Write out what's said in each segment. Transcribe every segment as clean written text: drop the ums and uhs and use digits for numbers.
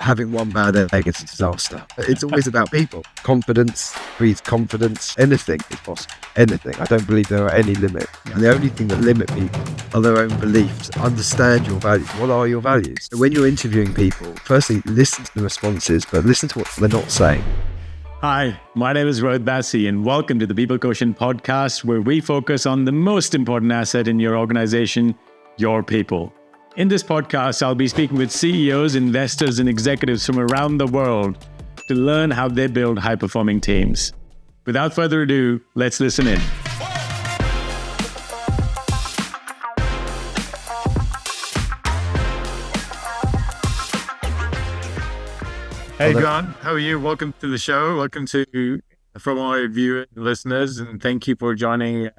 having one bad egg is a disaster. It's always about people. Confidence breeds confidence. Anything is possible. Anything. I don't believe there are any limits. And the only thing that limit people are their own beliefs. Understand your values. What are your values? When you're interviewing people, firstly, listen to the responses, but listen to what they're not saying. Hi, my name is Rohit Bassi, and welcome to the Quotient podcast, where we focus on the most important asset in your organization, your people. In this podcast, I'll be speaking with CEOs, investors, and executives from around the world to learn how they build high-performing teams. Without further ado, let's listen in. Hey, John, how are you? Welcome to the show. Welcome to from all our viewers and listeners, and thank you for joining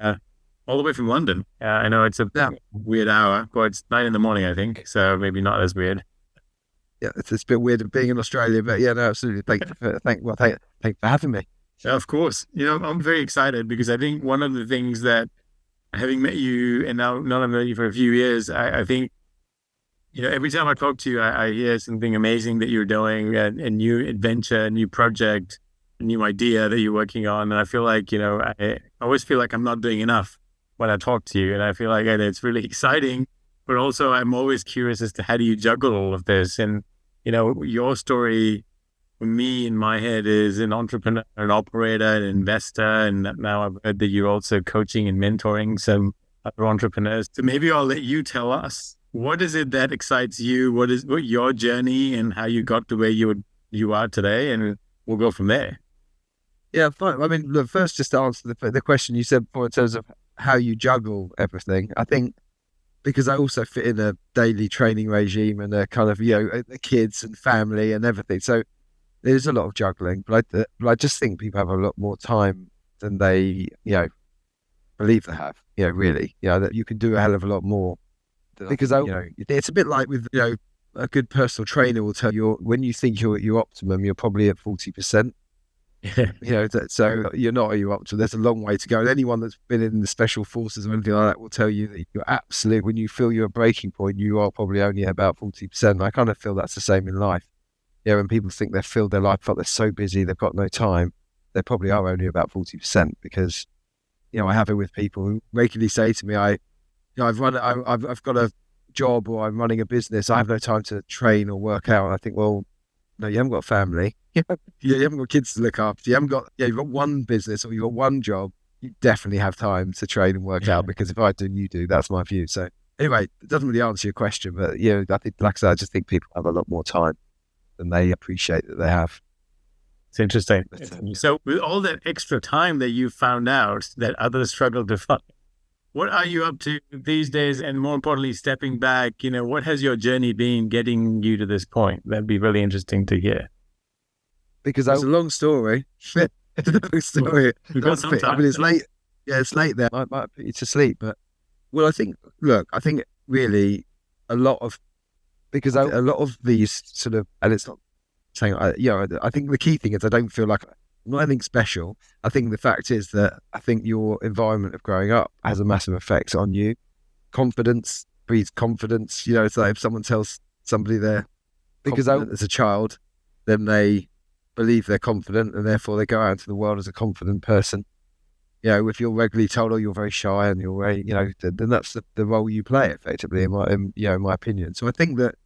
all the way from London. I know it's a weird hour, but it's 9 a.m, I think, so maybe not as weird. Yeah, it's a bit weird being in Australia, but yeah, no, absolutely. Thanks for having me. Yeah, of course. You know, I'm very excited because I think one of the things that, having met you and now not I've met you for a few years, I think, you know, every time I talk to you, I hear something amazing that you're doing, a new adventure, a new project, a new idea that you're working on. And I feel like, you know, I always feel like I'm not doing enough when I talk to you. And I feel like it's really exciting, but also I'm always curious as to how do you juggle all of this? And, you know, your story for me in my head is an entrepreneur, an operator, an investor. And now I've heard that you're also coaching and mentoring some other entrepreneurs. So maybe I'll let you tell us, what is it that excites you? What your journey and how you got to where you are today? And we'll go from there. Yeah, fine. I mean, look, first, just to answer the question you said before in terms of how you juggle everything. I think because I also fit in a daily training regime and a kind of, you know, the kids and family and everything. So there's a lot of juggling, but I just think people have a lot more time than they, you know, believe they have. You know, really, you know, that you can do a hell of a lot more. Because you know, it's a bit like with, you know, a good personal trainer will tell you when you think you're at your optimum, you're probably at 40%. You know, so you're not at your optimum. There's a long way to go. And anyone that's been in the special forces or anything like that will tell you that you're absolute. When you feel you're a breaking point, you are probably only at about 40%. I kind of feel that's the same in life. Yeah, when people think they've filled their life up, they're so busy, they've got no time. They probably are only about 40% because, you know, I have it with people who regularly say to me, I've got a job or I'm running a business. I have no time to train or work out. And I think, well, no, you haven't got a family. You haven't got kids to look after. You've got one business or you've got one job. You definitely have time to train and work out because if I do, you do. That's my view. So anyway, it doesn't really answer your question, but you know, I think, like I said, I just think people have a lot more time than they appreciate that they have. It's interesting. So with all that extra time that you found out that others struggle to find, what are you up to these days? And more importantly, stepping back, you know, what has your journey been getting you to this point? That'd be really interesting to hear. Because it's a long story. It's a long story. I mean, it's late. Yeah, it's late there. I might put you to sleep. But, well, I think really a lot of these sort of, and it's not saying, I think the key thing is I don't feel like I'm not anything special. I think the fact is that I think your environment of growing up has a massive effect on you. Confidence breeds confidence. You know, it's like if someone tells somebody they're confident as a child, then they believe they're confident and therefore they go out into the world as a confident person. You know, if you're regularly told, oh, you're very shy and you're very, you know, then that's the role you play effectively in my opinion. So I think that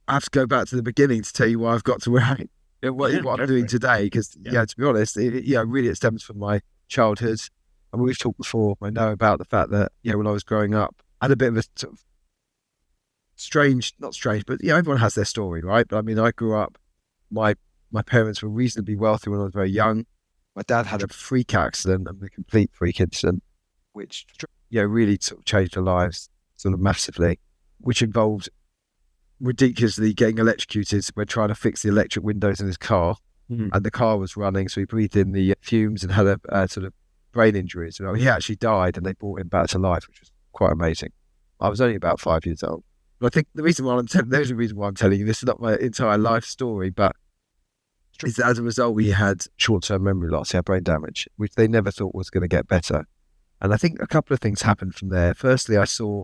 I have to go back to the beginning to tell you why I've got to where what I'm doing today, because to be honest, really it stems from my childhood. And we've talked before, I know about the fact that, you know, when I was growing up, I had a bit of a sort of not strange, but, you know, everyone has their story, right? But I mean, I grew up, my parents were reasonably wealthy when I was very young. My dad had a freak accident, a complete freak incident, which, you know, really sort of changed our lives sort of massively, which involved ridiculously getting electrocuted when trying to fix the electric windows in his car. And the car was running, so he breathed in the fumes and had a sort of brain injury. So he actually died and they brought him back to life, which was quite amazing. I was only about 5 years old. But I think the reason why there's a reason why I'm telling you this is not my entire life story, but is that as a result we had short-term memory loss, brain damage, which they never thought was going to get better. And I think a couple of things happened from there. Firstly, I saw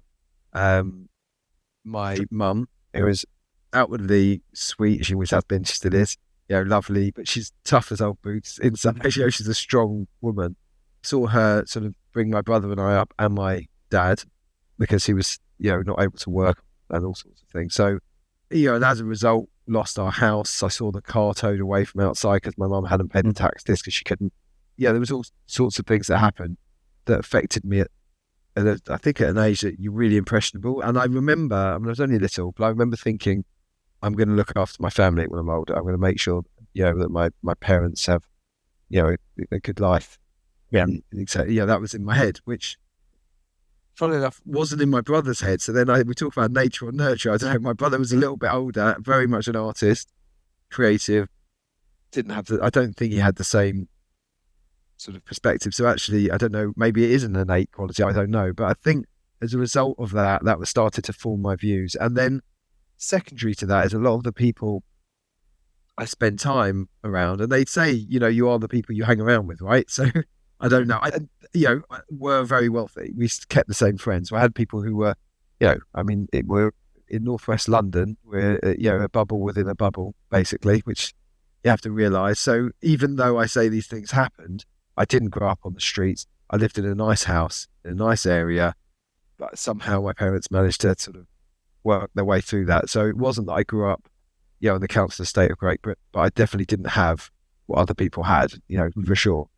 my mum, who was outwardly sweet. She always has been. She still is. Lovely, but she's tough as old boots. Inside, she's a strong woman. Saw her sort of bring my brother and I up, and my dad, because he was, not able to work and all sorts of things. So, and as a result, lost our house. I saw the car towed away from outside because my mum hadn't paid the tax disc because she couldn't. There was all sorts of things that happened that affected me I think at an age that you're really impressionable. And I remember, I was only little, but I remember thinking, I'm going to look after my family when I'm older. I'm going to make sure, that my parents have, a good life. Yeah. That was in my head, which, funnily enough, wasn't in my brother's head. So then we talk about nature or nurture. I don't know. My brother was a little bit older, very much an artist, creative. I don't think he had the same sort of perspective. So actually, I don't know, maybe it is an innate quality. I don't know. But I think as a result of that was started to form my views. And then secondary to that is a lot of the people I spend time around, and they'd say, you are the people you hang around with, right? So I don't know. We're very wealthy. We kept the same friends. I had people who were, we're in northwest London. We're, a bubble within a bubble, basically, which you have to realise. So even though I say these things happened, I didn't grow up on the streets. I lived in a nice house, in a nice area, but somehow my parents managed to sort of work their way through that. So it wasn't that I grew up, in the council estate of Great Britain, but I definitely didn't have what other people had, for sure.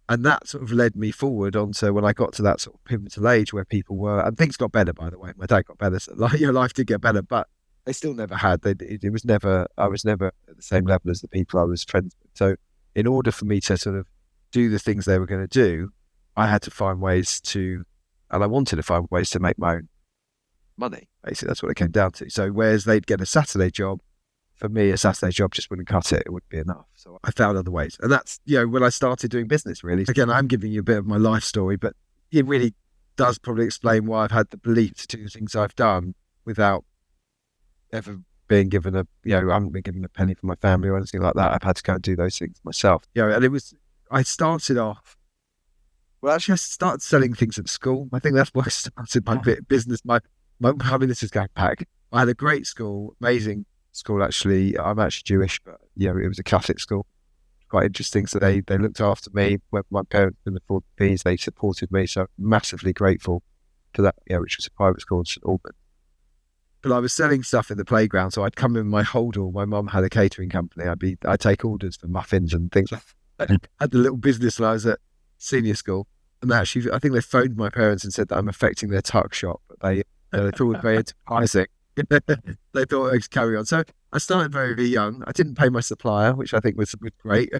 And that sort of led me forward onto when I got to that sort of pivotal age where people were, and things got better, by the way. My dad got better. So life did get better, but they still never had. I was never at the same level as the people I was friends with. So in order for me to sort of do the things they were going to do, I had to find ways and I wanted to find ways to make my own money. Basically, that's what it came down to. So whereas they'd get a Saturday job, for me, a Saturday job just wouldn't cut it. It wouldn't be enough. So I found other ways. And that's, when I started doing business, really. Again, I'm giving you a bit of my life story, but it really does probably explain why I've had the belief to do the things I've done without ever being given I haven't been given a penny from my family or anything like that. I've had to go and do those things myself. And I started off, I started selling things at school. I think that's where I started my bit of business. This is going back. I had a great school, amazing school, actually. I'm actually Jewish, but it was a Catholic school. Quite interesting. So they looked after me when my parents didn't afford the fees. They supported me. So massively grateful for that, which was a private school in St Albans. But I was selling stuff in the playground. So I'd come in my holdall. My mum had a catering company. I'd take orders for muffins and things. I had the little business when I was at senior school. And actually, I think they phoned my parents and said that I'm affecting their tuck shop. But they thought it was very enterprising. They thought I could carry on. So I started very, very young. I didn't pay my supplier, which I think was great.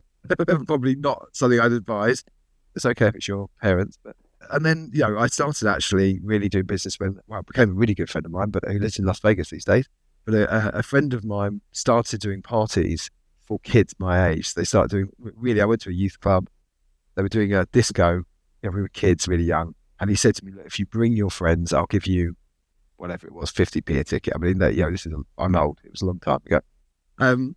Probably not something I'd advise. It's okay if it's your parents. And then, I started actually really doing business I became a really good friend of mine, but who lives in Las Vegas these days. But a friend of mine started doing parties for kids my age. They started doing, I went to a youth club. They were doing a disco. We were kids, really young. And he said to me, look, if you bring your friends, I'll give you whatever it was, 50p a ticket. I mean, I'm old. It was a long time ago. And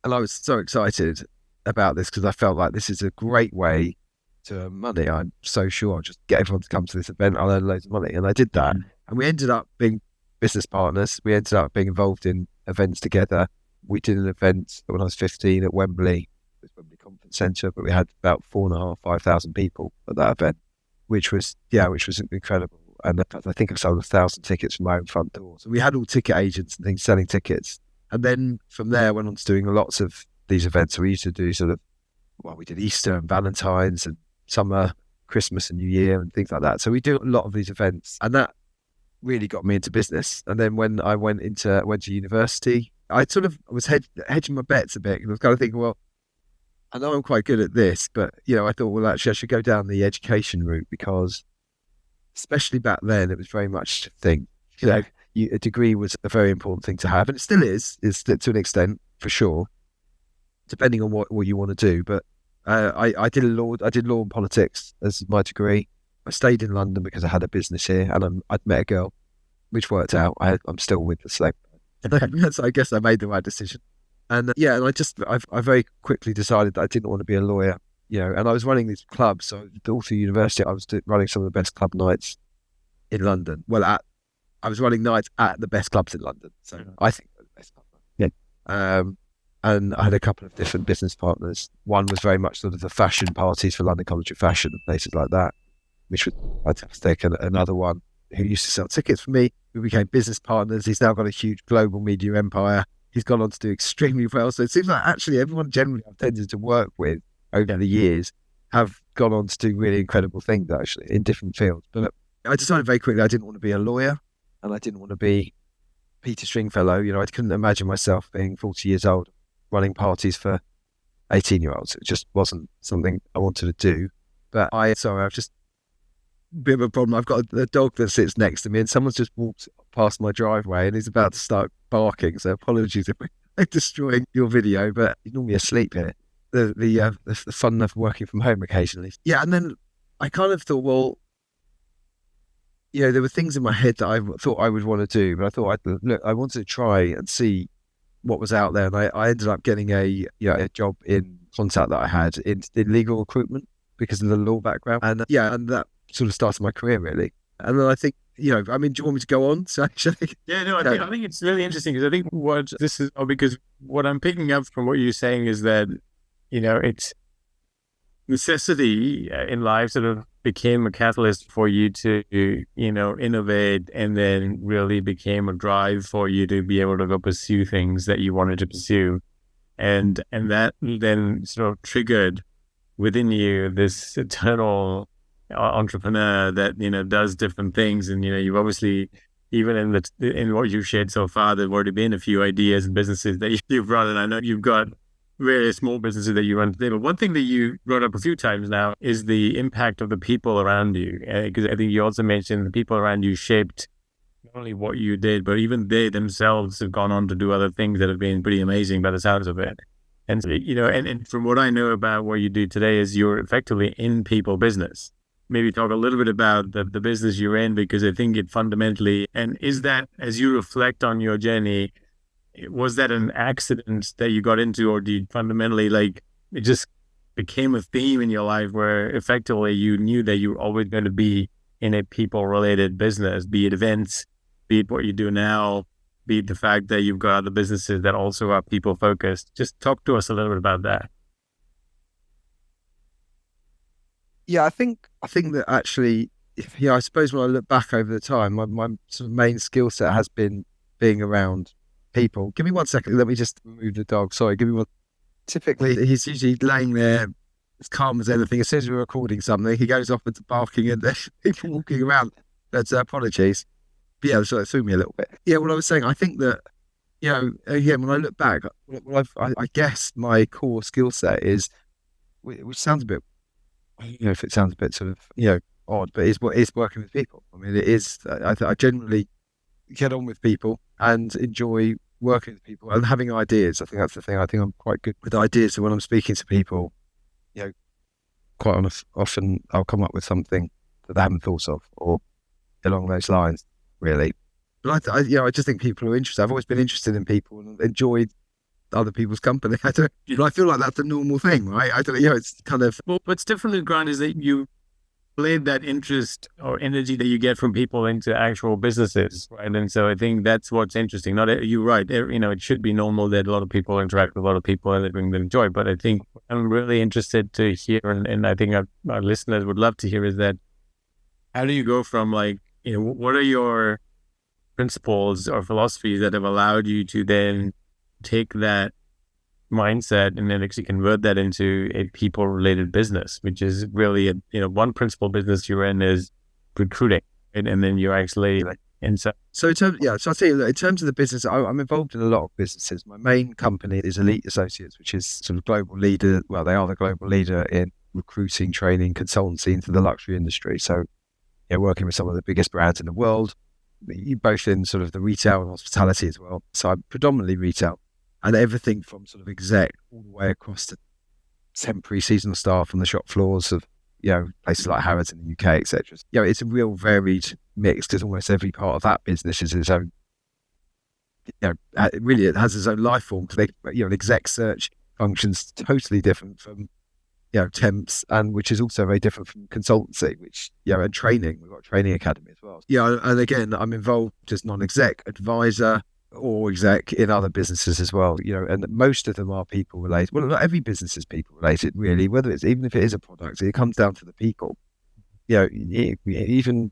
I was so excited about this because I felt like this is a great way to earn money. I'm so sure I'll just get everyone to come to this event. I'll earn loads of money. And I did that. And we ended up being business partners. We ended up being involved in events together. We did an event when I was 15 at Wembley. It was Wembley Conference Centre, but we had about 5,000 people at that event, which was incredible. And I think I sold 1,000 tickets from my own front door. So we had all ticket agents and things selling tickets. And then from there, I went on to doing lots of these events. So we used to do we did Easter and Valentine's and summer, Christmas and New Year and things like that. So we do a lot of these events. And that really got me into business. And then when I went to university, I sort of was hedging my bets a bit. And I was kind of thinking, well, I know I'm quite good at this, but, I thought, well, actually, I should go down the education route because especially back then, it was very much a thing. A degree was a very important thing to have, and it still is to an extent, for sure, depending on what you want to do. But I did law and politics as my degree. I stayed in London because I had a business here, and I'd met a girl, which worked out. I'm still with the same. So I guess I made the right decision. And and I very quickly decided that I didn't want to be a lawyer. And I was running these clubs. So all through university, I was running some of the best club nights in London. Well, I was running nights at the best clubs in London. So I think and I had a couple of different business partners. One was very much sort of the fashion parties for London College of Fashion and places like that, which was fantastic. And another one who used to sell tickets for me. We became business partners. He's now got a huge global media empire. He's gone on to do extremely well. So it seems like actually everyone generally I've tended to work with over the years have gone on to do really incredible things actually in different fields. But I decided very quickly I didn't want to be a lawyer and I didn't want to be Peter Stringfellow. I couldn't imagine myself being 40 years old running parties for 18-year-olds. It just wasn't something I wanted to do. But I've just a bit of a problem. I've got a dog that sits next to me and someone's just walked past my driveway and he's about to start barking. So apologies if we're destroying your video, but he's normally asleep here. The fun of working from home occasionally. Yeah, and then I kind of thought, well, there were things in my head that I thought I would want to do, but I thought, I wanted to try and see what was out there. And I ended up getting a job in contact that I had in legal recruitment because of the law background. And and that sort of started my career really. And then I think, do you want me to go on? So actually, I think it's really interesting because I think because what I'm picking up from what you're saying is that, it's necessity in life sort of became a catalyst for you to, innovate, and then really became a drive for you to be able to go pursue things that you wanted to pursue. And that then sort of triggered within you this eternal entrepreneur that, does different things. And, you've obviously, even in what you've shared so far, there've already been a few ideas and businesses that you've run. And I know you've got various small businesses that you run today. But one thing that you brought up a few times now is the impact of the people around you. Because I think you also mentioned the people around you shaped not only what you did, but even they themselves have gone on to do other things that have been pretty amazing by the sounds of it. And, and from what I know about what you do today is you're effectively in people business. Maybe talk a little bit about the business you're in, because I think it fundamentally, and is that, as you reflect on your journey, was that an accident that you got into, or do you fundamentally, it just became a theme in your life where effectively you knew that you were always going to be in a people-related business, be it events, be it what you do now, be it the fact that you've got other businesses that also are people-focused? Just talk to us a little bit about that. Yeah, I think that actually, I suppose when I look back over the time, my sort of main skill set has been being around people. Give me 1 second. Let me just move the dog. Sorry. Give me one. Typically, he's usually laying there as calm as anything. As soon as we're recording something, he goes off into barking and there's people walking around. That's apologies. But yeah, so it threw me a little bit. Yeah, what I was saying, I think that, when I look back, I guess my core skill set is, which sounds a bit, if it sounds a bit sort of, odd, but is working with people. I mean, it is, I generally get on with people and enjoy working with people and having ideas. I think that's the thing. I think I'm quite good with ideas. So when I'm speaking to people, quite often I'll come up with something that they haven't thought of or along those lines, really. But I just think people are interested. I've always been interested in people and enjoyed other people's company. I feel like that's a normal thing, right? It's kind of... Well, what's different, Grant, is that you played that interest or energy that you get from people into actual businesses, right? And so I think that's what's interesting. You're right. It should be normal that a lot of people interact with a lot of people and they bring them joy. But I think I'm really interested to hear, and I think our listeners would love to hear, is that how do you go from what are your principles or philosophies that have allowed you to then take that mindset and then actually convert that into a people-related business, which is really one principal business you're in is recruiting, right? And then you're actually So in terms, so I'll tell you, in terms of the business, I'm involved in a lot of businesses. My main company is Elite Associates, which is sort of global leader. Well, they are the global leader in recruiting, training, consultancy into the luxury industry. So, working with some of the biggest brands in the world, both in sort of the retail and hospitality as well. So I'm predominantly retail. And everything from sort of exec all the way across to temporary seasonal staff on the shop floors of, places like Harrods in the UK, etc. It's a real varied mix because almost every part of that business is its own, really it has its own life form. Because an exec search functions totally different from, temps, and which is also very different from consultancy, which, and training. We've got a training academy as well. And again, I'm involved as non-exec advisor, or exec in other businesses as well, and most of them are people related. Well, not every business is people related, really, whether it's, even if it is a product, it comes down to the people. Even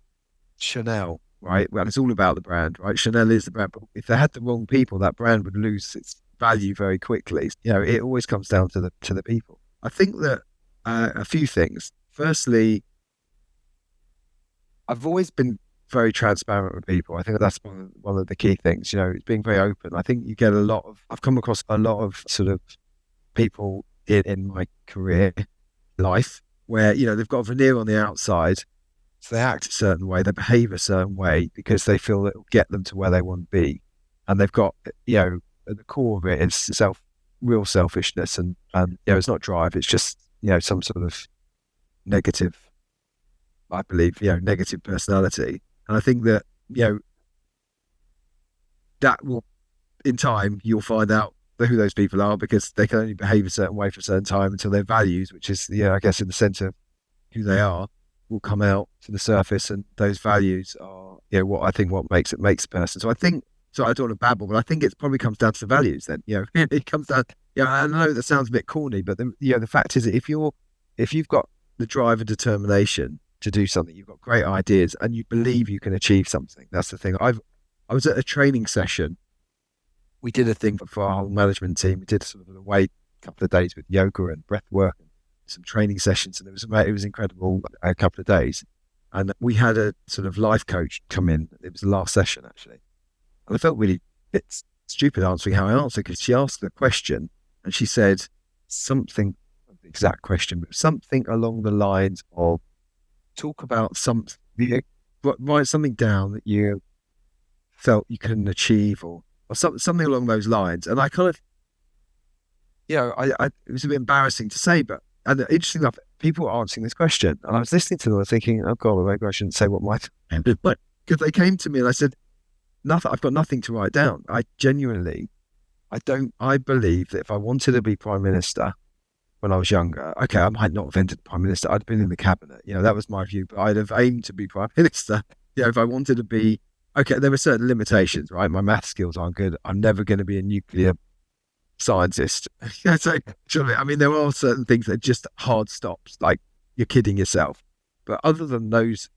Chanel, right? Well, it's all about the brand, right? Chanel is the brand, but if they had the wrong people, that brand would lose its value very quickly. It always comes down to the people. I think that a few things. Firstly, I've always been very transparent with people. I think that's one of the key things. It's being very open. I think you get I've come across a lot of sort of people in my career life where they've got a veneer on the outside, so they act a certain way, they behave a certain way because they feel that it'll get them to where they want to be, and they've got at the core of it is real selfishness, and it's not drive, it's just some sort of negative, I believe, negative personality. And I think that that will, in time, you'll find out who those people are, because they can only behave a certain way for a certain time until their values, which is, I guess, in the centre of who they are, will come out to the surface. And those values are, what makes a person. So I think, so I don't want to babble, but I think it probably comes down to the values then. It comes down, I know that sounds a bit corny, but the fact is that if you've got the drive and determination to do something, you've got great ideas and you believe you can achieve something. That's the thing. I was at a training session. We did a thing for our whole management team. We did sort of an away couple of days with yoga and breath work and some training sessions, and it was incredible, a couple of days. And we had a sort of life coach come in. It was the last session, actually. And I felt really bit stupid answering how I answered, because she asked the question and she said something, not the exact question, but something along the lines of, talk about write something down that you felt you couldn't achieve, or something along those lines. And I kind of, it was a bit embarrassing to say, but, and interesting enough, people were answering this question, and I was listening to them and thinking, oh God, maybe I shouldn't say what my ended. But because they came to me and I said, nothing, I've got nothing to write down. I believe that if I wanted to be Prime Minister when I was younger, okay, I might not have entered Prime Minister, I'd been in the cabinet, that was my view, but I'd have aimed to be Prime Minister. If I wanted to be, okay, there were certain limitations, right? My math skills aren't good. I'm never going to be a nuclear scientist. So, surely, I mean, there are certain things that are just hard stops, like you're kidding yourself. But other than those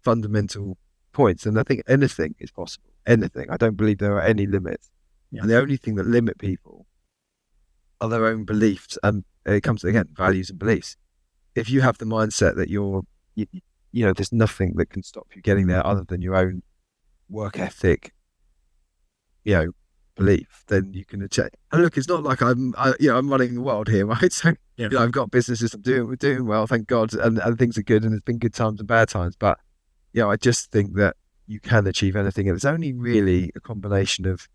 fundamental points, and I think anything is possible. Anything. I don't believe there are any limits. Yeah. And the only thing that limit people are their own beliefs. And it comes to, again, values and beliefs. If you have the mindset that there's nothing that can stop you getting there other than your own work ethic, belief, then you can achieve. And look, it's not like I'm running the world here, right? So I've got businesses, we're doing well, thank God, and things are good, and there's been good times and bad times. But I just think that you can achieve anything, and it's only really a combination of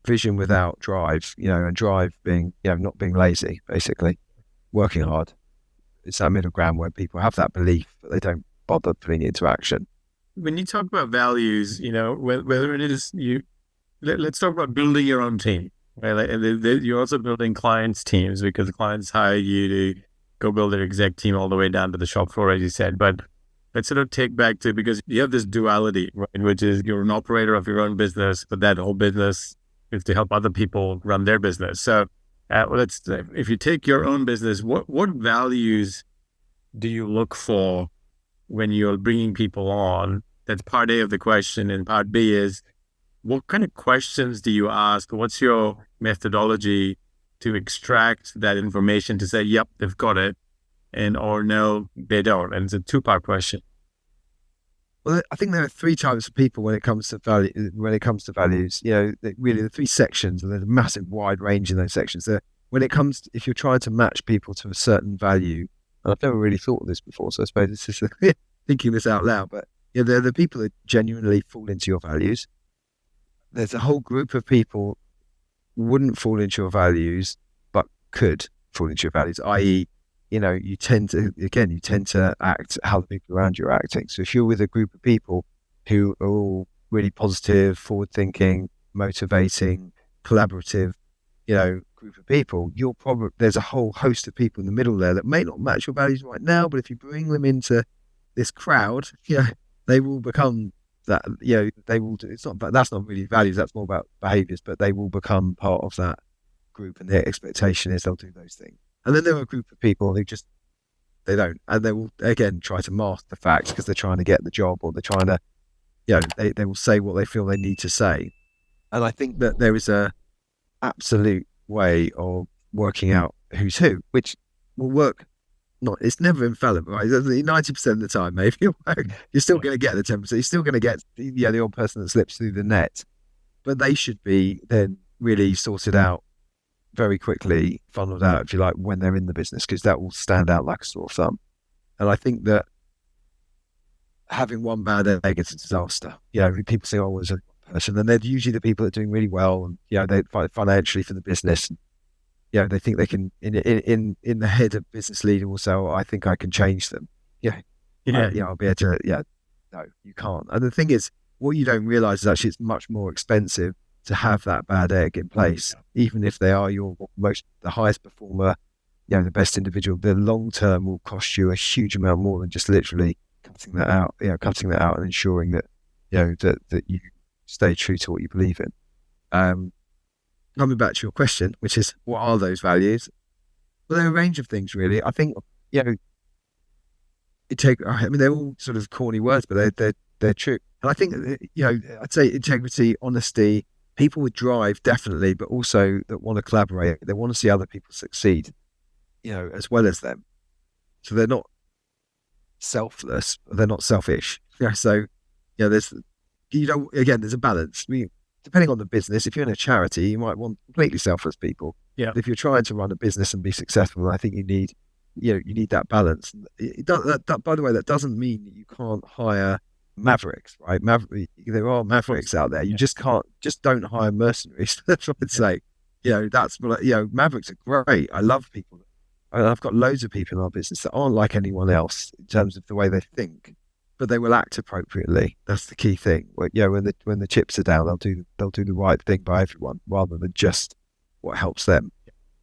vision without drive, and drive being, not being lazy, basically, working hard. It's that middle ground where people have that belief, but they don't bother putting it into action. When you talk about values, whether it is let's talk about building your own team, right? Like, you're also building clients' teams, because the clients hire you to go build their exec team all the way down to the shop floor, as you said. But let's sort of take back to, because you have this duality, right? Which is you're an operator of your own business, but that whole business is to help other people run their business. So if you take your own business, what values do you look for when you're bringing people on? That's part A of the question. And part B is, what kind of questions do you ask? What's your methodology to extract that information to say, yep, they've got it, or no, they don't? And it's a two-part question. Well, I think there are three types of people when it comes to value. When it comes to values, really the three sections, and there's a massive wide range in those sections. When it comes to, if you're trying to match people to a certain value, and I've never really thought of this before, so I suppose it's just thinking this out loud. But they're the people that genuinely fall into your values. There's a whole group of people who wouldn't fall into your values, but could fall into your values, i.e., you tend to act how the people around you are acting. So if you're with a group of people who are all really positive, forward-thinking, motivating, collaborative, group of people, there's a whole host of people in the middle there that may not match your values right now, but if you bring them into this crowd, they will become that, they will do, that's not really values, that's more about behaviors, but they will become part of that group, and their expectation is they'll do those things. And then there are a group of people who just, they don't, and they will again try to mask the facts because they're trying to get the job, or they're trying to, they will say what they feel they need to say. And I think that there is a absolute way of working out who's who, which will work. It's never infallible, right? 90% of the time, maybe you're still going to get the 10%. You're still going to get the odd person that slips through the net, but they should be then really sorted out very quickly, funneled out, if you like, when they're in the business, because that will stand out like a sore thumb. And I think that having one bad egg is a disaster. People say, "Oh, it's a person," and they're usually the people that are doing really well, and they fight financially for the business. They think they can, in the head of business leader will say, "Oh, I think I can change them." I'll be able to. No, you can't. And the thing is, what you don't realize is actually it's much more expensive to have that bad egg in place, even if they are the highest performer, the best individual. The long term will cost you a huge amount more than just literally cutting that out. Cutting that out and ensuring that that you stay true to what you believe in. Coming back to your question, which is, what are those values? Well, they're a range of things, really. I think, they're all sort of corny words, but they're true. And I think, I'd say integrity, honesty, people with drive, definitely, but also that want to collaborate. They want to see other people succeed, as well as them. So they're not selfless, they're not selfish. So, there's a balance. Depending on the business, if you're in a charity, you might want completely selfless people. Yeah. But if you're trying to run a business and be successful, I think you need that balance. By the way, that doesn't mean that you can't hire Mavericks, right? There are Mavericks out there. You just don't hire mercenaries. That's what I'd say. Mavericks are great. I love people. I've got loads of people in our business that aren't like anyone else in terms of the way they think, but they will act appropriately. That's the key thing. When the chips are down, they'll do the right thing by everyone rather than just what helps them.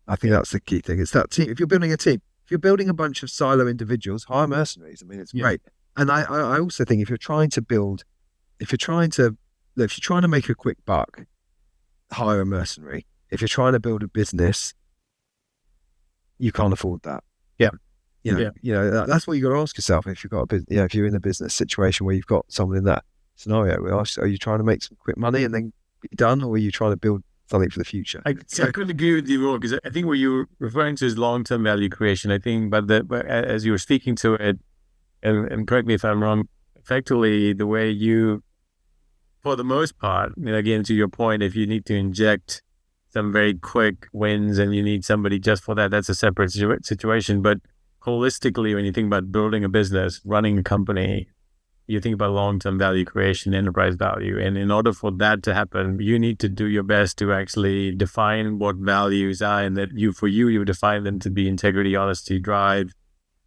I think that's the key thing. It's that team. If you're building a team, if you're building a bunch of silo individuals, hire mercenaries. I mean, it's great. And I also think if you're trying to make a quick buck, hire a mercenary. If you're trying to build a business, you can't afford that. That's what you got to ask yourself. If you've got if you're in a business situation where you've got someone in that scenario, are you trying to make some quick money and then be done, or are you trying to build something for the future? I couldn't agree with you more, because I think what you're referring to is long-term value creation. I think, but as you were speaking to it, and correct me if I'm wrong, effectively the way you, for the most part, again, to your point, if you need to inject some very quick wins and you need somebody just for that, that's a separate situation. But holistically, when you think about building a business, running a company, you think about long-term value creation, enterprise value. And in order for that to happen, you need to do your best to actually define what values are, and that you define them to be integrity, honesty, drive,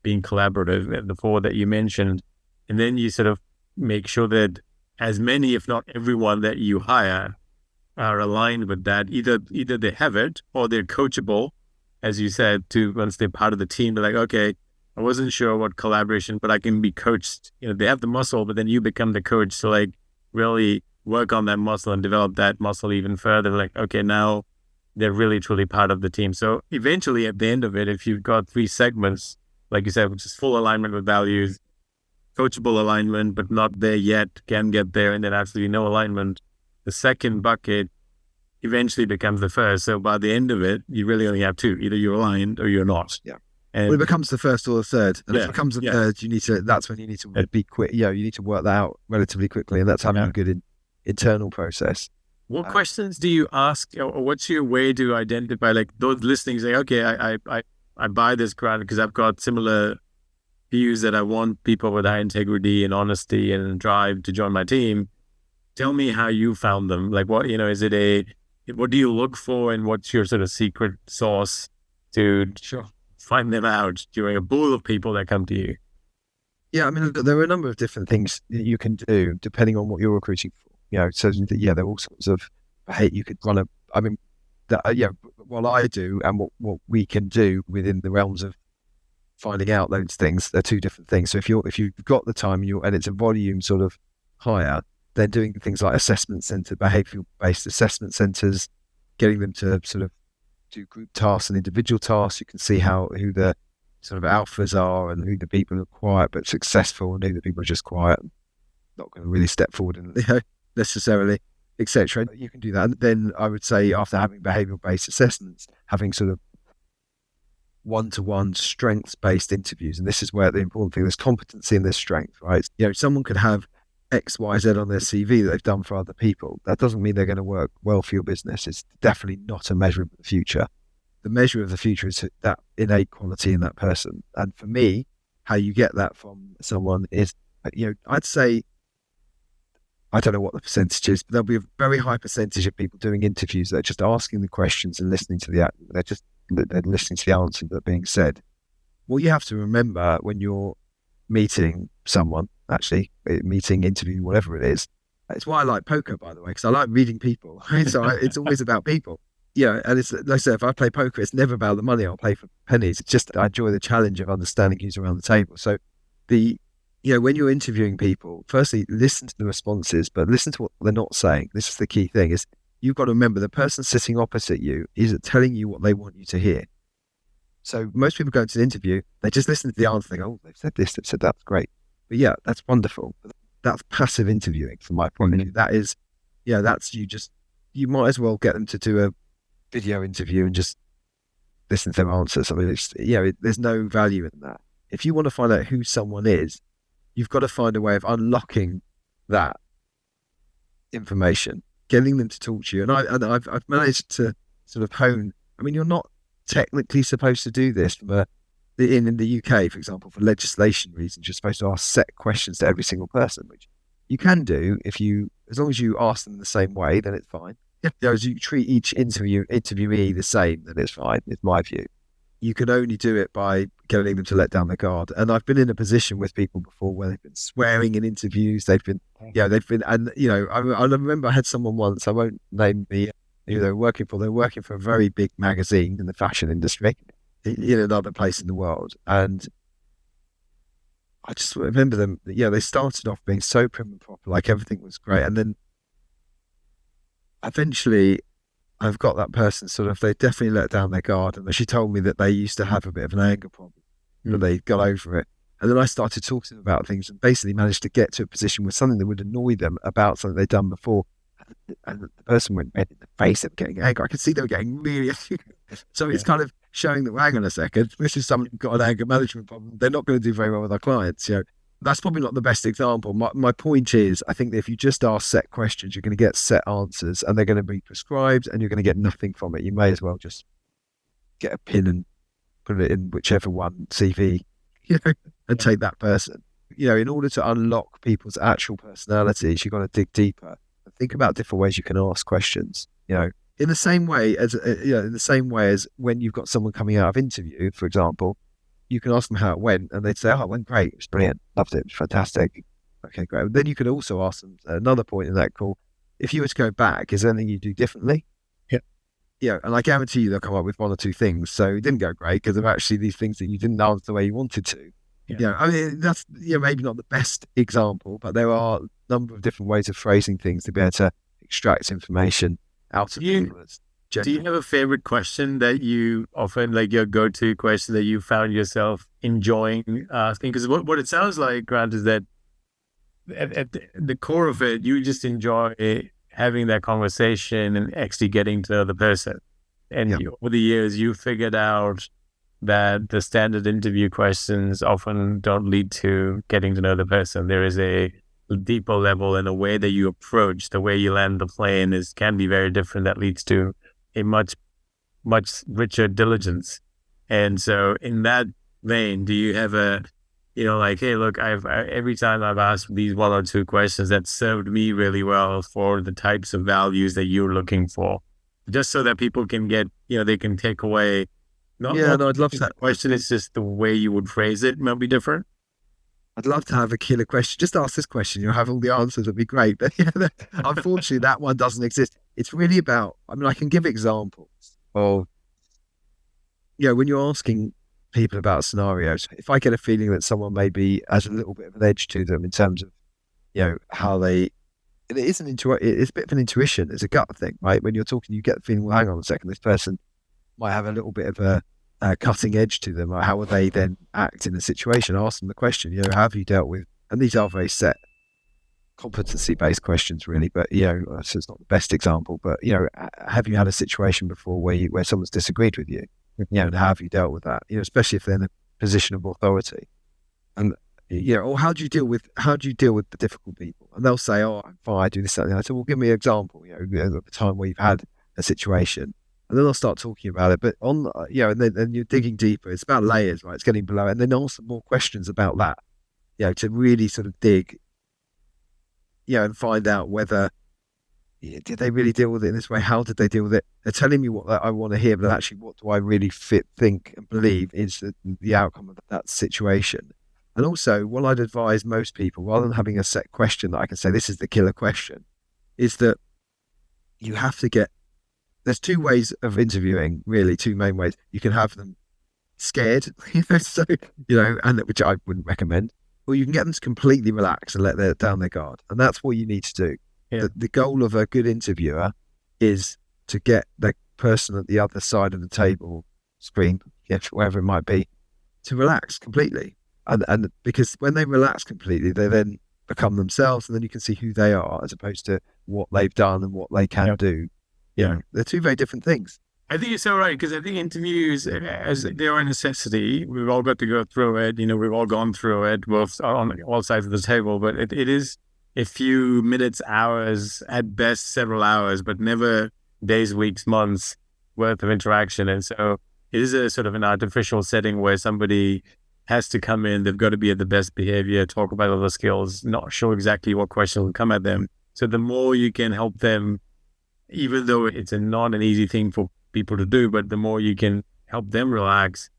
being collaborative, the four that you mentioned. And then you sort of make sure that as many, if not everyone that you hire are aligned with that. Either they have it or they're coachable, as you said, to once they're part of the team, they're like, okay, I wasn't sure what collaboration, but I can be coached. They have the muscle, but then you become the coach to like really work on that muscle and develop that muscle even further. Like, okay, now they're really truly part of the team. So eventually at the end of it, if you've got 3 segments, like you said, which is full alignment with values, coachable alignment, but not there yet, can get there, and then absolutely no alignment, the second bucket eventually becomes the first. So by the end of it, you really only have 2. Either you're aligned or you're not. Yeah. And it becomes the first or the third. And if it becomes the third, that's when you need to be quick. You need to work that out relatively quickly. And that's having a good internal process. What questions do you ask, or what's your way to identify, like those listening, say, okay, I buy this crowd because I've got similar views that I want people with high integrity and honesty and drive to join my team. Tell me how you found them. Like what do you look for, and what's your sort of secret sauce to find them out during a pool of people that come to you? Yeah, I mean, there are a number of different things that you can do depending on what you're recruiting for. So there are all sorts of, you could run what I do and what we can do within the realms of finding out those things, they're 2 different things. So if you've got the time and it's a volume sort of hire, They're doing things like assessment center, behavioral-based assessment centers, getting them to sort of do group tasks and individual tasks. You can see who the sort of alphas are and who the people are quiet but successful and who the people are just quiet, not going to really step forward and necessarily, etc. You can do that. And then I would say after having behavioral-based assessments, having sort of one-to-one strengths-based interviews. And this is where the important thing, there's competency and there's strength, right? Someone could have X, Y, Z on their CV that they've done for other people. That doesn't mean they're going to work well for your business. It's definitely not a measure of the future. The measure of the future is that innate quality in that person. And for me, how you get that from someone is, I'd say, I don't know what the percentage is, but there'll be a very high percentage of people doing interviews that are just asking the questions and listening to they're listening to the answers that are being said. What you have to remember when you're meeting someone, actually meeting, interview, whatever it is, it's why I like poker, by the way, because I like reading people. So it's always about people. And it's like I said, if I play poker, it's never about the money. I'll play for pennies. It's just I enjoy the challenge of understanding who's around the table. So when you're interviewing people, firstly, listen to the responses, but listen to what they're not saying. This is the key thing, is you've got to remember the person sitting opposite you is telling you what they want you to hear. So most people go into an interview, they just listen to the answer, they go, oh, they've said this, they've said that's great. But yeah, that's wonderful. That's passive interviewing from my point of view. That is, that's you might as well get them to do a video interview and just listen to their answers. I mean, there's no value in that. If you want to find out who someone is, you've got to find a way of unlocking that information, getting them to talk to you. And I've managed to sort of hone. I mean, you're not technically supposed to do this in the UK, for example, for legislation reasons. You're supposed to ask set questions to every single person, which you can do as long as you ask them the same way, then it's fine. As you treat each interviewee the same, then it's fine, is my view. You can only do it by getting them to let down their guard. And I've been in a position with people before where they've been swearing in interviews. I remember I had someone once, I won't name who they were working for. They were working for a very big magazine in the fashion industry in another place in the world. And I just remember them, they started off being so prim and proper, like everything was great. And then eventually I've got that person they definitely let down their guard. And she told me that they used to have a bit of an anger problem, but they got over it. And then I started talking to them about things and basically managed to get to a position where something that would annoy them about something they'd done before. And the person went red in the face. They were getting angry. I could see they were getting really angry. So it's kind of showing that, hang on a second, this is someone who's got an anger management problem. They're not going to do very well with our clients. That's probably not the best example. My point is, I think that if you just ask set questions, you're going to get set answers and they're going to be prescribed and you're going to get nothing from it. You may as well just get a pin and put it in whichever one CV, and take that person. In order to unlock people's actual personalities, you've got to dig deeper and think about different ways you can ask questions. In the same way as when you've got someone coming out of interview, for example, you can ask them how it went and they'd say, oh, it went great. It was brilliant. Loved it. It was fantastic. Okay, great. Then you could also ask them another point in that call. If you were to go back, is there anything you do differently? And I guarantee you they'll come up with one or two things. So it didn't go great because of actually these things that you didn't answer the way you wanted to. I mean, that's maybe not the best example, but there are a number of different ways of phrasing things to be able to extract information out of people. Do you have a favorite question that you often, like your go-to question that you found yourself enjoying asking? Because what it sounds like, Grant, is that at the core of it, you just enjoy having that conversation and actually getting to know the person. And over the years, you figured out that the standard interview questions often don't lead to getting to know the person. There is a deeper level, and the way that you approach, the way you land the plane can be very different. That leads to a much richer diligence. And so in that vein, do you have hey, look, every time I've asked these one or two questions that served me really well for the types of values that you're looking for, just so that people can get, they can take away. I'd love that question. It's just the way you would phrase it might be different. I'd love to have a killer question. Just ask this question. You'll have all the answers. It'd be great. But unfortunately, that one doesn't exist. It's really about, I can give examples of, when you're asking people about scenarios, if I get a feeling that someone maybe has a little bit of an edge to them in terms of, how they it is it's a bit of an intuition. It's a gut thing, right? When you're talking, you get the feeling, well, hang on a second, this person might have a little bit of a cutting edge to them. Or how would they then act in a situation? Ask them the question, how have you dealt with, and these are very set competency-based questions, really, but, so it's not the best example, but, have you had a situation before where someone's disagreed with you? And how have you dealt with that? Especially if they're in a position of authority. And, or how do you deal with the difficult people? And they'll say, oh, I'm fine, I do this, that, and I said, well, give me an example, of the time where you've had a situation. And then I'll start talking about it. But and then you're digging deeper. It's about layers, right? It's getting below. And then ask more questions about that, to really sort of dig, and find out whether, did they really deal with it in this way? How did they deal with it? They're telling me what I want to hear, but actually what do I really think and believe is the outcome of that situation? And also, what I'd advise most people, rather than having a set question that I can say, this is the killer question, is that you have to there's two ways of interviewing, really, two main ways. You can have them scared, and which I wouldn't recommend, or you can get them to completely relax and let down their guard. And that's what you need to do. Yeah. The goal of a good interviewer is to get the person at the other side of the table, screen, wherever it might be, to relax completely. And because when they relax completely, they then become themselves, and then you can see who they are as opposed to what they've done and what they can do. They're two very different things. I think you're so right, because I think interviews, as they are a necessity, we've all got to go through it. We've all gone through it, both on all sides of the table, but it is a few minutes, hours, at best several hours, but never days, weeks, months worth of interaction. And so it is a sort of an artificial setting where somebody has to come in, they've got to be at the best behavior, talk about all the skills, not sure exactly what question will come at them. So the more you can help them, even though it's not an easy thing for people to do, but the more you can help them relax,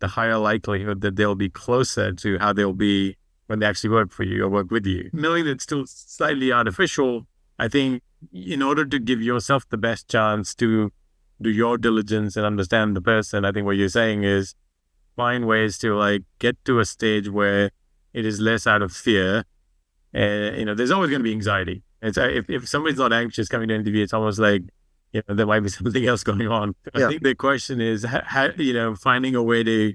the higher likelihood that they'll be closer to how they'll be when they actually work for you or work with you. Knowing that it's still slightly artificial, I think in order to give yourself the best chance to do your diligence and understand the person, I think what you're saying is find ways to get to a stage where it is less out of fear. There's always going to be anxiety. It's if somebody's not anxious coming to interview, it's almost like, there might be something else going on. I think the question is, how, finding a way to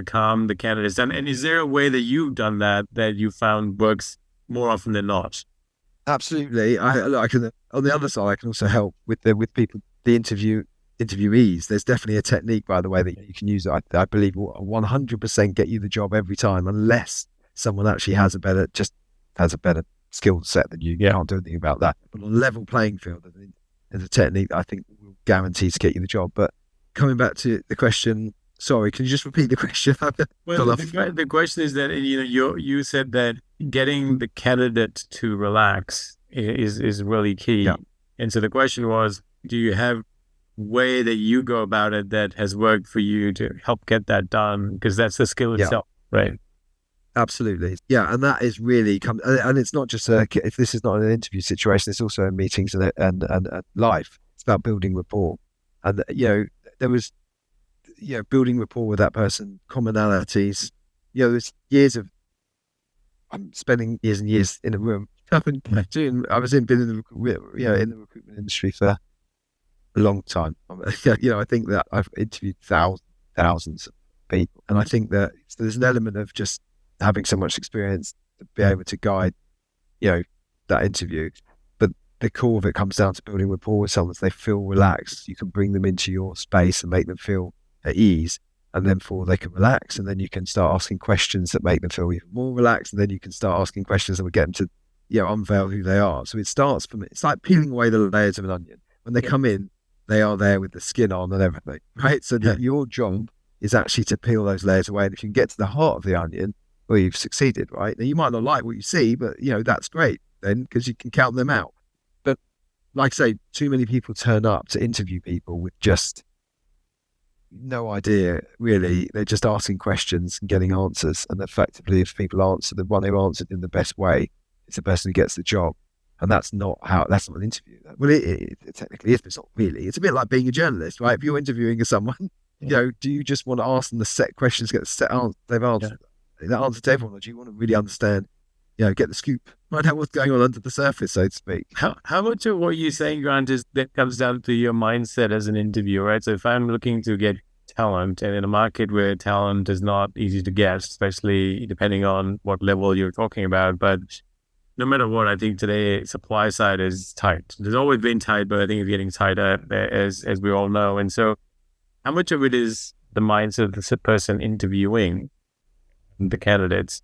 calm the candidates down. And is there a way that you've done that you found works more often than not? Absolutely. I can, on the other side, I can also help with people, the interviewees. There's definitely a technique, by the way, that you can use. I believe will 100% get you the job every time, unless someone actually has a better skill set than you. Can't do anything about that. But on a level playing field, there's a technique that I think will guarantee to get you the job. But coming back to the question, sorry, can you just repeat the question? Well, the question is that, you said that getting the candidate to relax is really key. Yeah. And so the question was, do you have way that you go about it that has worked for you to help get that done? Because that's the skill itself, right? Absolutely. Yeah. And that is really and it's not just if this is not an interview situation, it's also in meetings and life. It's about building rapport. And, there was, building rapport with that person, commonalities, there's I'm spending years and years in a room. Been in the recruitment industry for a long time. I think that I've interviewed thousands of people. And I think that there's an element of just having so much experience to be able to guide, that interview. But the core of it comes down to building rapport with someone so they feel relaxed. You can bring them into your space and make them feel at ease. And then they can relax. And then you can start asking questions that make them feel even more relaxed. And then you can start asking questions that will get them to, unveil who they are. So it starts from, it's like peeling away the layers of an onion. When they come in, they are there with the skin on and everything, right? So your job is actually to peel those layers away. And if you can get to the heart of the onion, well, you've succeeded, right? Now, you might not like what you see, but, that's great then, because you can count them out. But like I say, too many people turn up to interview people with just no idea, really. They're just asking questions and getting answers. And effectively, if people answer the one they've answered in the best way, it's the person who gets the job. And that's not an interview. Well, it technically is, but it's not really. It's a bit like being a journalist, right? If you're interviewing someone, do you just want to ask them the set questions, get the set answer they've answered? That answer to everyone, or do you want to really understand, get the scoop find out what's going on under the surface, so to speak. How much of what you're saying, Grant, is that comes down to your mindset as an interviewer, right? So if I'm looking to get talent, and in a market where talent is not easy to get, especially depending on what level you're talking about, but no matter what, I think today supply side is tight. There's always been tight, but I think it's getting tighter, as we all know. And so, how much of it is the mindset of the person interviewing the candidates?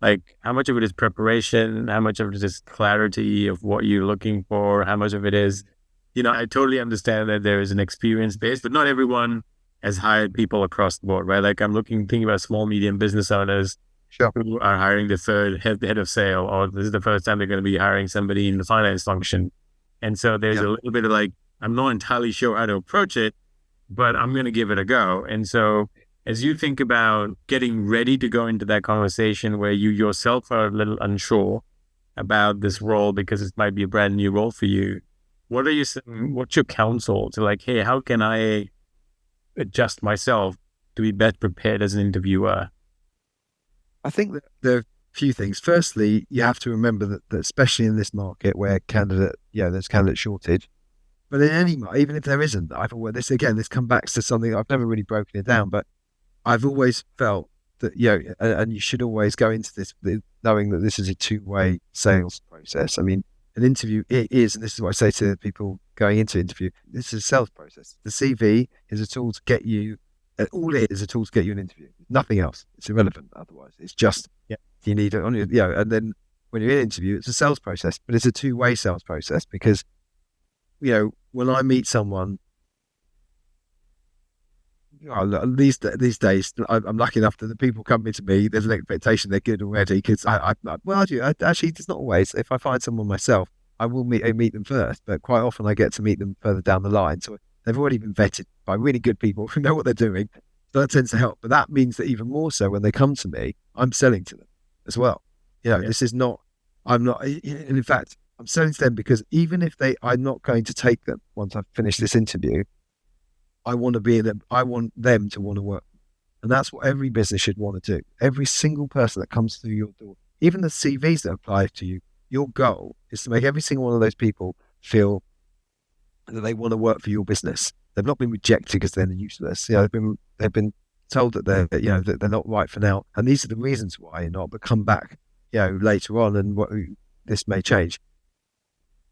Like, how much of it is preparation? How much of it is clarity of what you're looking for? How much of it is, I totally understand that there is an experience base, but not everyone has hired people across the board, right? Like, I'm thinking about small, medium business owners who are hiring the third head of sale, or this is the first time they're going to be hiring somebody in the finance function. And so there's a little bit of like, I'm not entirely sure how to approach it, but I'm going to give it a go. And so as you think about getting ready to go into that conversation where you yourself are a little unsure about this role because it might be a brand new role for you, what's your counsel to like, hey, how can I adjust myself to be better prepared as an interviewer? I think that there are a few things. Firstly, you have to remember that especially in this market where there's candidate shortage, but in any, even if there isn't, this comes back to something I've never really broken it down, but I've always felt that, and you should always go into this knowing that this is a two-way sales process. I mean, an interview, it is, and this is what I say to people going into interview, this is a sales process. The CV is a tool to get you, all it is a tool to get you an interview. Nothing else. It's irrelevant otherwise. It's just, you need it on your, and then when you're in an interview, it's a sales process, but it's a two-way sales process because, when I meet someone, these days, I'm lucky enough that the people coming to me, there's an expectation they're good already because actually, it's not always. If I find someone myself, I will meet them first, but quite often I get to meet them further down the line. So they've already been vetted by really good people who know what they're doing. So that tends to help. But that means that even more so when they come to me, I'm selling to them as well. This is not, I'm not, and in fact, I'm selling to them because even if I'm not going to take them once I've finished this interview, I want to be in them. I want them to want to work. And that's what every business should want to do. Every single person that comes through your door, even the CVs that apply to you, your goal is to make every single one of those people feel that they want to work for your business. They've not been rejected because they're useless. They've been told that they're not right for now. And these are the reasons why you're not, but come back, later on and this may change.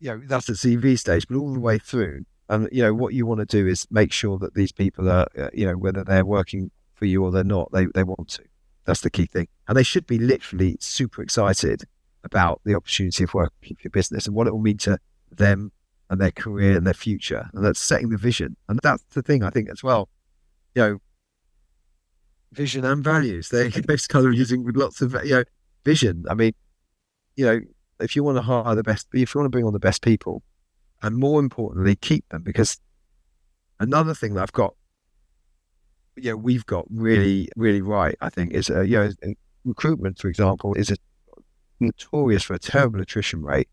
That's the CV stage, but all the way through. And, what you want to do is make sure that these people are, whether they're working for you or they're not, they want to. That's the key thing. And they should be literally super excited about the opportunity of working for your business and what it will mean to them and their career and their future. And that's setting the vision. And that's the thing, I think, as well. Vision and values. They're kind of using with lots of, vision. I mean, if you want to hire if you want to bring on the best people, and more importantly, keep them, because another thing that I've got, we've got really, really right, I think, is, recruitment, for example, is notorious for a terrible attrition rate.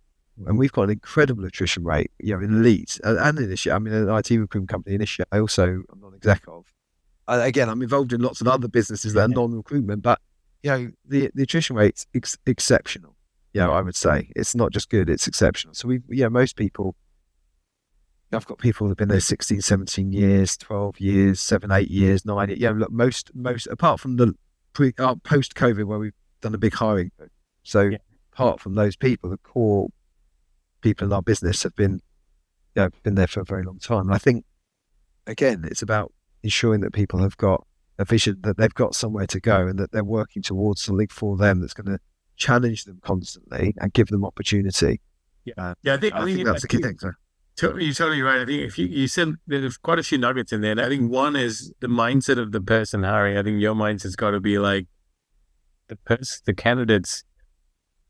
And we've got an incredible attrition rate, in Leeds and in Initiate. I mean, an IT recruitment company, Initiate, I'm non-exec of. Again, I'm involved in lots of other businesses that are non-recruitment, but, the attrition rate's exceptional. I would say it's not just good, it's exceptional. So most people, I've got people who've been there 16, 17 years, 12 years, 7, 8 years, 9 years. Look, most, apart from the post-COVID where we've done a big hiring. So apart from those people, the core people in our business have been there for a very long time. And I think, again, it's about ensuring that people have got a vision, that they've got somewhere to go and that they're working towards something for them that's going to challenge them constantly and give them opportunity. I think that's the key thing. You're totally right. I think if you said there's quite a few nuggets in there. And I think one is the mindset of the person hiring. I think your mindset's got to be like the candidates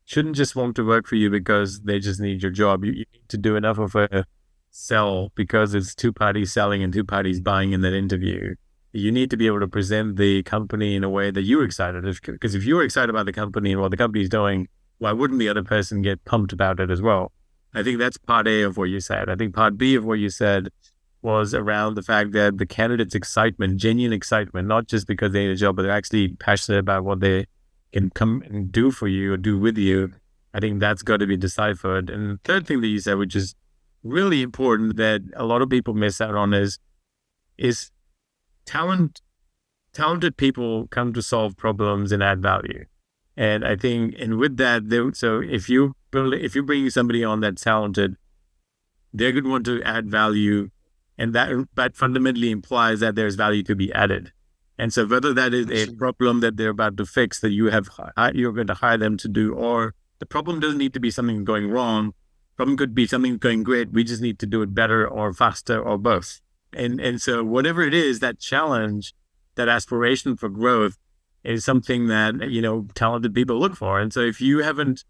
shouldn't just want to work for you because they just need your job. You need to do enough of a sell because it's two parties selling and two parties buying in that interview. You need to be able to present the company in a way that you're excited. Because if you're excited about the company and what the company's doing, why wouldn't the other person get pumped about it as well? I think that's part A of what you said. I think part B of what you said was around the fact that the candidate's excitement, genuine excitement, not just because they need a job, but they're actually passionate about what they can come and do for you or do with you. I think that's got to be deciphered. And the third thing that you said, which is really important that a lot of people miss out on, is talent. Talented people come to solve problems and add value. And I think, and with that, so if you're bringing somebody on that's talented, they're going to want to add value, and that fundamentally implies that there's value to be added. And so whether that is a problem that they're about to fix that you're going to hire them to do, or the problem doesn't need to be something going wrong. Problem could be something going great. We just need to do it better or faster or both. And so whatever it is, that challenge, that aspiration for growth is something that, talented people look for. And so if you haven't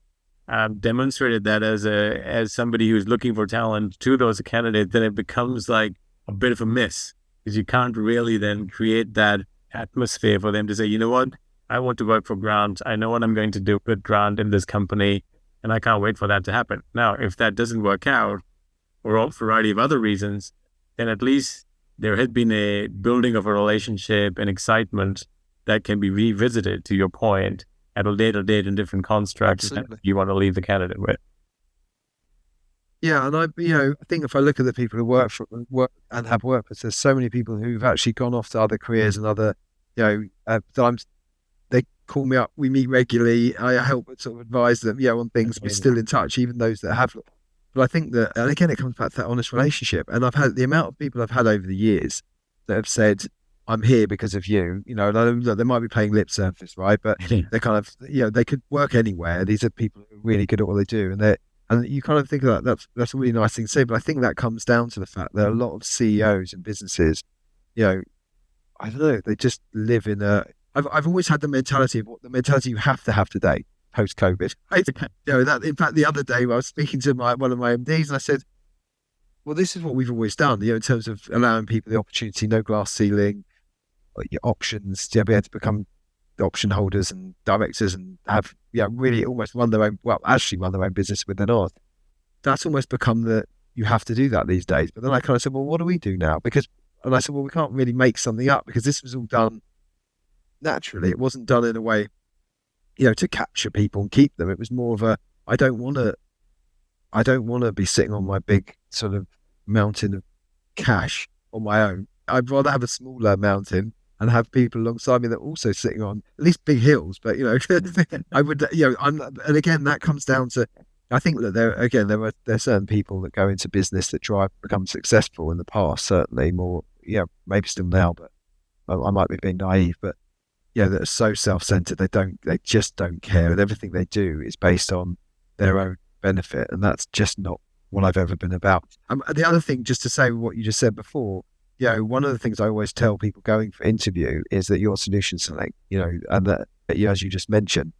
demonstrated that as somebody who's looking for talent to those candidates, then it becomes like a bit of a miss, because you can't really then create that atmosphere for them to say, you know what, I want to work for Grant. I know what I'm going to do with Grant in this company, and I can't wait for that to happen. Now, if that doesn't work out, or a variety of other reasons, then at least there had been a building of a relationship and excitement that can be revisited, to your point, at a later date in different constructs that you want to leave the candidate with. Yeah, and I think if I look at the people who work and have worked with, there's so many people who've actually gone off to other careers and other, they call me up, we meet regularly, I help sort of advise them, on things, we're still in touch, even those that have. But I think that, and again, it comes back to that honest relationship. And I've had the amount of people I've had over the years that have said, I'm here because of you. They might be playing lip service, right? But they're kind of, they could work anywhere. These are people who are really good at what they do. And you kind of think of that's a really nice thing to say. But I think that comes down to the fact that a lot of CEOs and businesses, I don't know, they just live in I've always had the mentality you have to have today, post-COVID. In fact, the other day I was speaking to one of my MDs, and I said, well, this is what we've always done, in terms of allowing people the opportunity, no glass ceiling, your options, to be able to become option holders and directors and have, really almost run their own business with their own. That's almost become you have to do that these days. But then I kind of said, well, what do we do now? And I said, well, we can't really make something up, because this was all done naturally. It wasn't done in a way, to capture people and keep them. It was more of I don't want to be sitting on my big sort of mountain of cash on my own. I'd rather have a smaller mountain and have people alongside me that are also sitting on at least big hills. But I would, and again, that comes down to, I think that there are certain people that go into business that become successful in the past, certainly more, maybe still now, but I might be being naive, but that are so self-centered, they just don't care, and everything they do is based on their own benefit, and that's just not what I've ever been about. The other thing, just to say what you just said before, one of the things I always tell people going for interview is that your solution select, and that, as you just mentioned,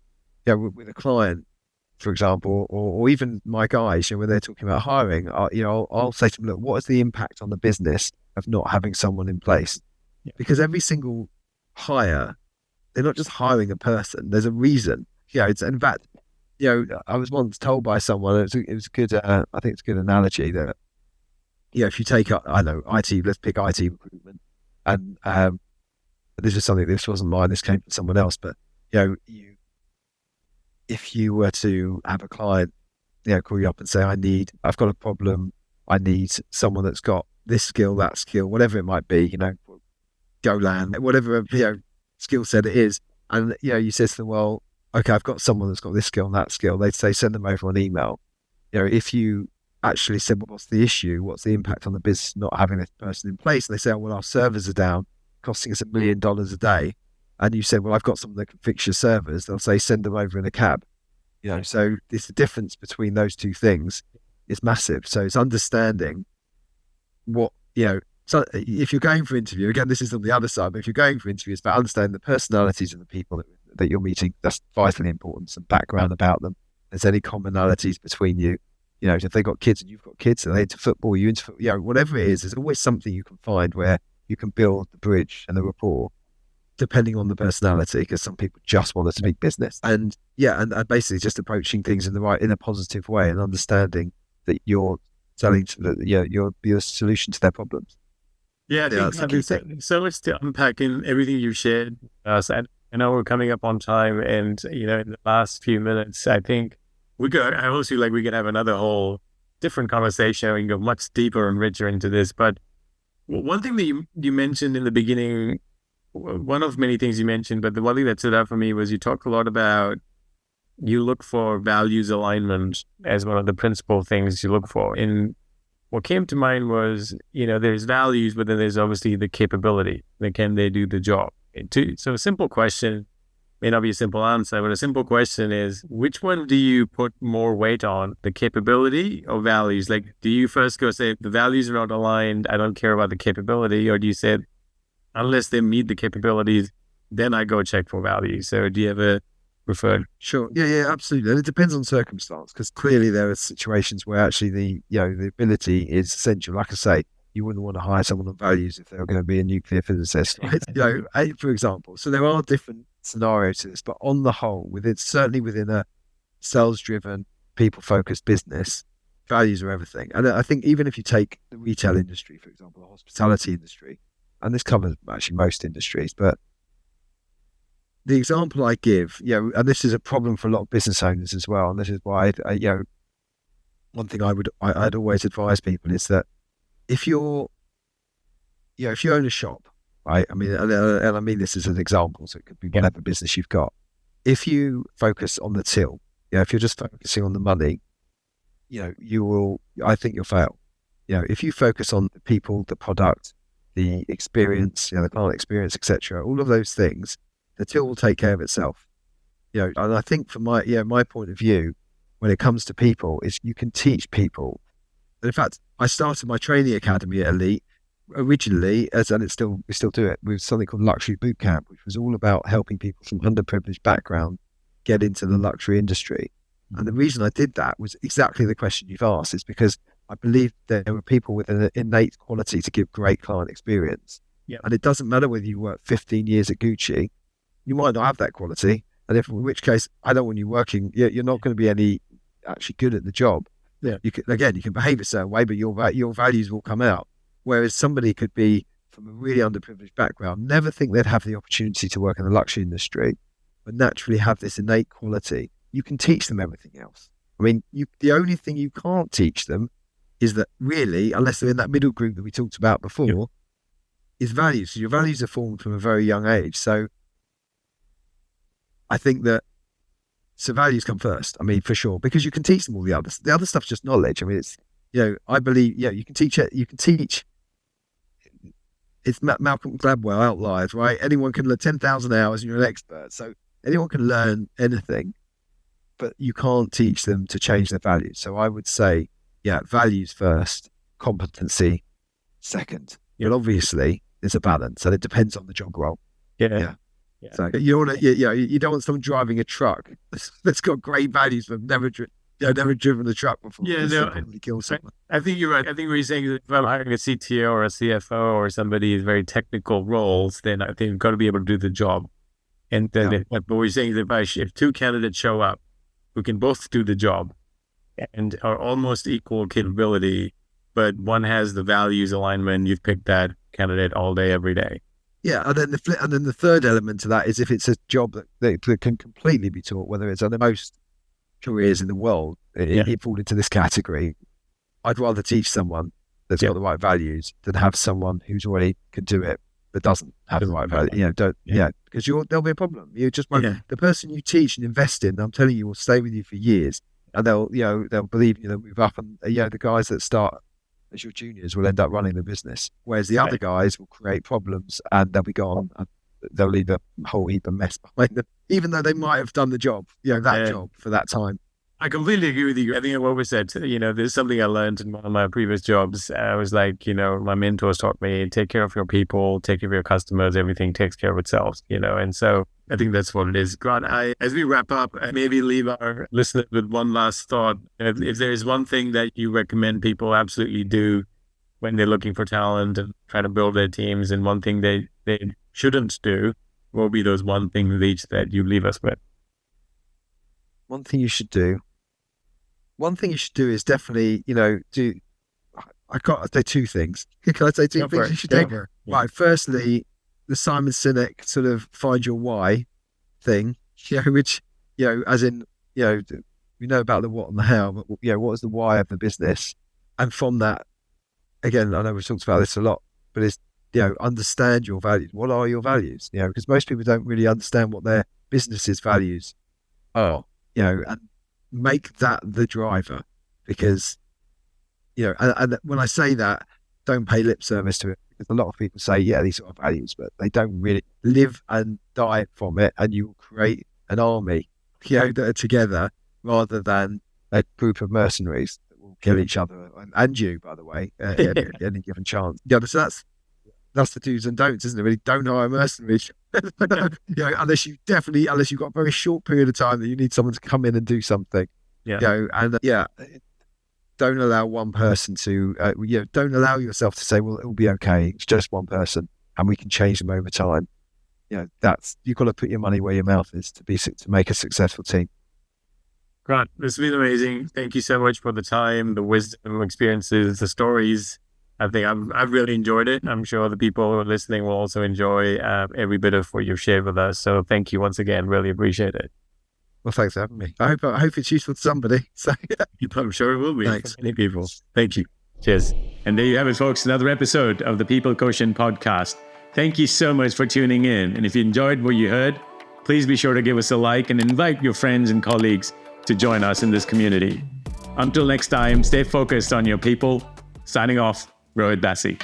with a client, for example, or even my guys, when they're talking about hiring, I'll say to them, look, what is the impact on the business of not having someone in place? Yeah. Because every single hire, they're not just hiring a person. There's a reason. It's, in fact, I was once told by someone, it was good. I think it's a good analogy that, if you take, I know, IT, let's pick IT recruitment, and this wasn't mine. This came from someone else. But if you were to have a client, call you up and say, I've got a problem. I need someone that's got this skill, that skill, whatever it might be. Golang, whatever skill set it is, and you say to them, well, okay, I've got someone that's got this skill and that skill. They'd say, send them over an email. If you actually said, well, what's the issue? What's the impact on the business not having this person in place? And they say, oh, well, our servers are down, costing us $1 million a day. And you said, well, I've got someone that can fix your servers. They'll say, send them over in a cab. So it's the difference between those two things is massive. So it's understanding what, so if you're going for interview, again, this is on the other side, but if you're going for interview, it's about understanding the personalities of the people that you're meeting. That's vitally important. Some background about them. If there's any commonalities between you, if they've got kids and you've got kids, are they into football, you into football, whatever it is, there's always something you can find where you can build the bridge and the rapport, depending on the personality, because some people just want to speak business. And and basically just approaching things in a positive way and understanding that you're selling your solution to their problems. Yeah, I think there's so much to unpack in everything you shared. I know we're coming up on time, and in the last few minutes, I think I almost feel like we could have another whole different conversation. We can go much deeper and richer into this. But one thing that you mentioned in the beginning, one of many things you mentioned, but the one thing that stood out for me was you talked a lot about you look for values alignment as one of the principal things you look for. And what came to mind was, there's values, but then there's obviously the capability. Like, can they do the job? So a simple question may not be a simple answer, but a simple question is, which one do you put more weight on, the capability or values? Like, do you first go say, the values are not aligned, I don't care about the capability? Or do you say, unless they meet the capabilities, then I go check for values? So do you have a preferred? Sure. Yeah, absolutely. And it depends on circumstance, because clearly there are situations where actually the ability is essential. Like I say, you wouldn't want to hire someone on values if they were going to be a nuclear physicist, right? For example. So there are different scenarios to this, but on the whole, certainly within a sales-driven, people-focused business, values are everything. And I think even if you take the retail industry, for example, the hospitality industry, and this covers actually most industries, but the example I give, and this is a problem for a lot of business owners as well, and this is why one thing I'd always advise people is that if you own a shop, right? I mean, and I mean this as an example, so it could be whatever business you've got. If you focus on the till, if you're just focusing on the money, I think you'll fail. If you focus on the people, the product, the experience, the client experience, etc., all of those things, the till will take care of itself. And I think from my point of view, when it comes to people, is you can teach people. And in fact, I started my training academy at Elite originally, and we still do it, with something called Luxury Bootcamp, which was all about helping people from underprivileged background get into the luxury industry. And the reason I did that was exactly the question you've asked, is because I believe there were people with an innate quality to give great client experience. Yeah. And it doesn't matter whether you work 15 years at Gucci, you might not have that quality. And in which case, I don't want you working, you're not going to be any actually good at the job. Yeah. You can behave a certain way, but your values will come out. Whereas somebody could be from a really underprivileged background, never think they'd have the opportunity to work in the luxury industry, but naturally have this innate quality. You can teach them everything else. I mean, the only thing you can't teach them is that really, unless they're in that middle group that we talked about before, is values. So your values are formed from a very young age. So I think that values come first. I mean, for sure, because you can teach them all the others. The other stuff's just knowledge. I mean, it's, I believe, you can teach it. You can teach. It's Malcolm Gladwell Outliers, right? Anyone can learn 10,000 hours and you're an expert. So anyone can learn anything, but you can't teach them to change their values. So I would say, values first, competency second. But obviously there's a balance, and it depends on the job role. Yeah. So you don't want someone driving a truck that's got great values but never driven a truck before. Yeah, probably kill someone. I think you're right. I think what you're saying is, if I'm hiring a CTO or a CFO or somebody with very technical roles, then I think you've got to be able to do the job. And then, but what you're saying is, if two candidates show up who can both do the job and are almost equal capability, but one has the values alignment, you've picked that candidate all day, every day. Yeah, and then the third element to that is if it's a job that can completely be taught, whether it's under most careers in the world, it falls into this category. I'd rather teach someone that's got the right values than have someone who's already can do it but doesn't have the right value. Because there'll be a problem. You just won't. The person you teach and invest in, I'm telling you, will stay with you for years, and they'll believe you, they'll move up, and the guys that start as your juniors will end up running the business, whereas the other guys will create problems and they'll be gone and they'll leave a whole heap of mess behind them, even though they might have done the job, job for that time. I completely agree with you. I think what we said, there's something I learned in one of my previous jobs. I was like, my mentors taught me, take care of your people, take care of your customers, everything takes care of itself, and so I think that's what it is. Grant, as we wrap up, I maybe leave our listeners with one last thought. If there is one thing that you recommend people absolutely do when they're looking for talent and trying to build their teams, and one thing they shouldn't do, what will be those one things each that you leave us with? One thing you should do is definitely, I can't say two things. Can I say two things you should do? Yeah. Right. Firstly, the Simon Sinek sort of find your why thing, which, as in, we know about the what and the how, but what is the why of the business? And from that, again, I know we've talked about this a lot, but it's, understand your values. What are your values? Because most people don't really understand what their business's values are, and make that the driver. Because, and when I say that, don't pay lip service to it. Because a lot of people say, yeah, these are our values, but they don't really live and die from it. And you will create an army, that are together, rather than a group of mercenaries that will kill each other and you, by the way, at any given chance. So that's the do's and don'ts, isn't it? Really, don't hire mercenaries. Unless you've got a very short period of time that you need someone to come in and do something. Don't allow one person to, don't allow yourself to say, well, it'll be okay. It's just one person and we can change them over time. You've got to put your money where your mouth is to make a successful team. Grant, this has been amazing. Thank you so much for the time, the wisdom, experiences, the stories. I think I've really enjoyed it. I'm sure the people who are listening will also enjoy every bit of what you've shared with us. So thank you once again. Really appreciate it. Well, thanks for having me. I hope it's useful to somebody. So I'm sure it will be. Thanks. For many people. Thank you. Cheers. And there you have it, folks. Another episode of the People Quotient podcast. Thank you so much for tuning in. And if you enjoyed what you heard, please be sure to give us a like and invite your friends and colleagues to join us in this community. Until next time, stay focused on your people. Signing off, Rohit Bassi.